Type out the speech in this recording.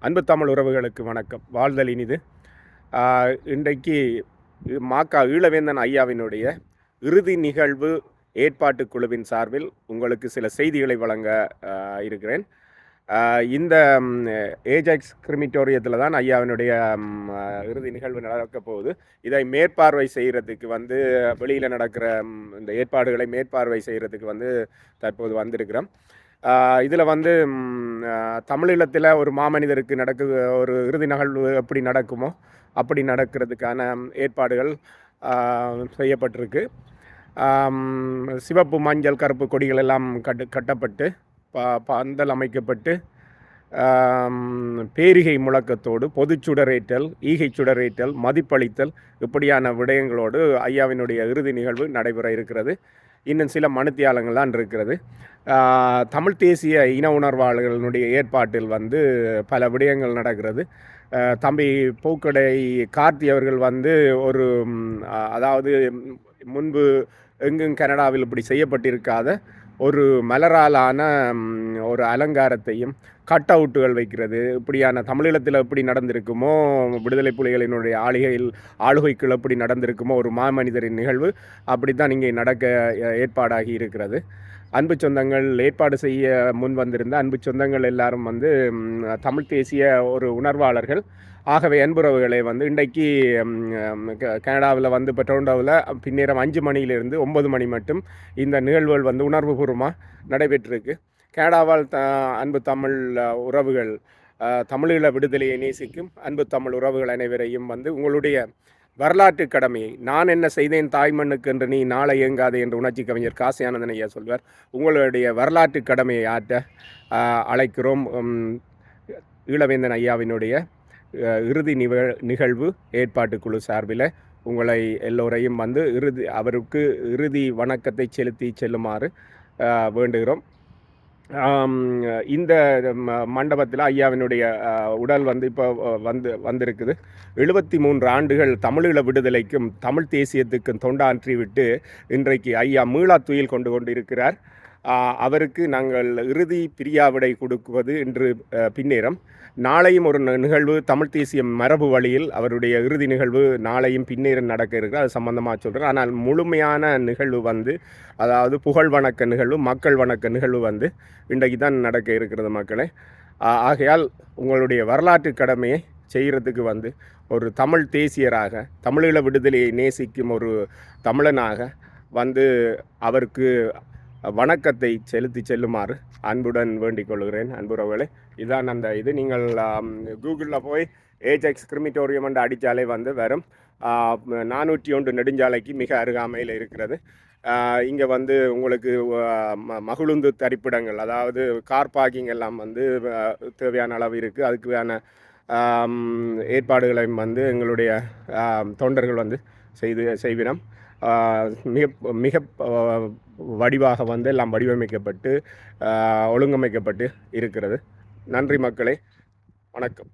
அன்பு தமிழ் உறவுகளுக்கு வணக்கம். வாழ்தல் இனிது. இன்றைக்கு மாக்கா ஈழவேந்தன் ஐயாவினுடைய இறுதி நிகழ்வு ஏற்பாட்டு குழுவின் சார்பில் உங்களுக்கு சில செய்திகளை வழங்க இருக்கிறேன். இந்த ஏஜெக்ஸ் கிரிமிட்டோரியத்தில் தான் ஐயாவினுடைய இறுதி நிகழ்வு நடக்கப் போகுது. இதை மேற்பார்வை செய்கிறதுக்கு வெளியில் நடக்கிற இந்த ஏற்பாடுகளை மேற்பார்வை செய்கிறதுக்கு தற்போது வந்திருக்கிறோம். இதில் தமிழீழத்தில் ஒரு மாமனிதருக்கு ஒரு இறுதி நிகழ்வு எப்படி நடக்குமோ அப்படி நடக்கிறதுக்கான ஏற்பாடுகள் செய்யப்பட்டிருக்கு. சிவப்பு மஞ்சள் கருப்பு கொடிகள் எல்லாம் கட்டப்பட்டு பந்தல் அமைக்கப்பட்டு பேரிகை முழக்கத்தோடு பொதுச்சுடரேற்றல், ஈகை சுடரேற்றல், மதிப்பளித்தல் இப்படியான விடயங்களோடு ஐயாவினுடைய இறுதி நிகழ்வு நடைபெற இருக்கிறது. இன்னும் சில மணித்தியாலங்கள் தான் இருக்கிறது. தமிழ் தேசிய இன உணர்வாளர்களுடைய ஏற்பாட்டில் பல விடயங்கள் நடக்கிறது. தம்பி பூக்கடை கார்த்தி அவர்கள் ஒரு அதாவது முன்பு எங்கும் கனடாவில் இப்படி செய்யப்பட்டிருக்காத ஒரு மலராலான ஒரு அலங்காரத்தையும் கட் அவுட்டுகள் வைக்கிறது, இப்படியான தமிழீழத்தில் எப்படி நடந்திருக்குமோ, விடுதலை புலிகளினுடைய ஆளுகைக்குள் எப்படி நடந்திருக்குமோ ஒரு மாமனிதரின் நிகழ்வு அப்படித்தான் இங்கே நடக்க ஏற்பாடாகி இருக்கிறது. அன்பு சொந்தங்கள் ஏற்பாடு செய்ய முன் வந்திருந்த அன்பு சொந்தங்கள் எல்லாரும் தமிழ் தேசிய ஒரு உணர்வாளர்கள். ஆகவே அன்புறவுகளை இன்றைக்கு கனடாவில் இப்போ டொரண்டோவில் பின்னேரம் 5 மணியிலிருந்து 9 மணி மட்டும் இந்த நிகழ்வுகள் உணர்வுபூர்வமாக நடைபெற்றிருக்கு. கனடாவால் அன்பு தமிழ் உறவுகள், தமிழீழ விடுதலையை நேசிக்கும் அன்பு தமிழ் உறவுகள் அனைவரையும் உங்களுடைய வரலாற்று கடமையை, நான் என்ன செய்தேன் தாய்மண்ணுக்கு என்று நீ நாளை இயங்காதே என்று உணர்ச்சி கவிஞர் காசி ஆனந்தன் ஐயா சொல்வார். உங்களுடைய வரலாற்று கடமையை ஆற்ற அழைக்கிறோம். ஈழவேந்தன் ஐயாவினுடைய இறுதி நிகழ்வு ஏற்பாட்டு குழு சார்பில் உங்களை எல்லோரையும் அவருக்கு இறுதி வணக்கத்தை செலுத்தி செல்லுமாறு வேண்டுகிறோம். இந்த மண்டபத்தில் ஐயாவினுடைய உடல் இப்போ வந்திருக்குது. 73 ஆண்டுகள் தமிழீழ விடுதலைக்கும் தமிழ் தேசியத்துக்கும் தொண்டாற்றிவிட்டு இன்றைக்கு ஐயா மீளா துயில் கொண்டு இருக்கிறார். அவருக்கு நாங்கள் இறுதி பிரியாவிடை கொடுக்குவது இன்று பின்னேரம். நாளையும் ஒரு நிகழ்வு தமிழ் தேசிய மரபு வழியில் அவருடைய இறுதி நிகழ்வு நாளையும் பின்னேரம் நடக்க இருக்கிறது. அது சம்பந்தமாக சொல்கிறேன். ஆனால் முழுமையான நிகழ்வு அதாவது புகழ் வணக்க நிகழ்வு, மக்கள் வணக்க நிகழ்வு இன்றைக்கு தான் நடக்க இருக்கிறது மக்களே. ஆகையால் உங்களுடைய வரலாற்று கடமையை செய்கிறதுக்கு ஒரு தமிழ் தேசியராக, தமிழீழ விடுதலையை நேசிக்கும் ஒரு தமிழனாக அவருக்கு வணக்கத்தை செலுத்தி செல்லுமாறு அன்புடன் வேண்டிக் கொள்கிறேன். அன்புறவுகளே, இதுதான் அந்த நீங்கள் கூகுளில் போய் ஏஜெக்ஸ் கிரிமிட்டோரியம் என்று அடித்தாலே வரும். 401 நெடுஞ்சாலைக்கு மிக அருகாமையில் இருக்கிறது. இங்கே உங்களுக்கு மகிழுந்து தரிப்பிடங்கள், அதாவது கார் பார்க்கிங் எல்லாம் தேவையான அளவு இருக்குது. அதுக்கான ஏற்பாடுகளையும் எங்களுடைய தொண்டர்கள் செய்வினம். மிக மிக வடிவாக எல்லாம் வடிவமைக்கப்பட்டு ஒழுங்கமைக்கப்பட்டு இருக்கிறது. நன்றி மக்களே, வணக்கம்.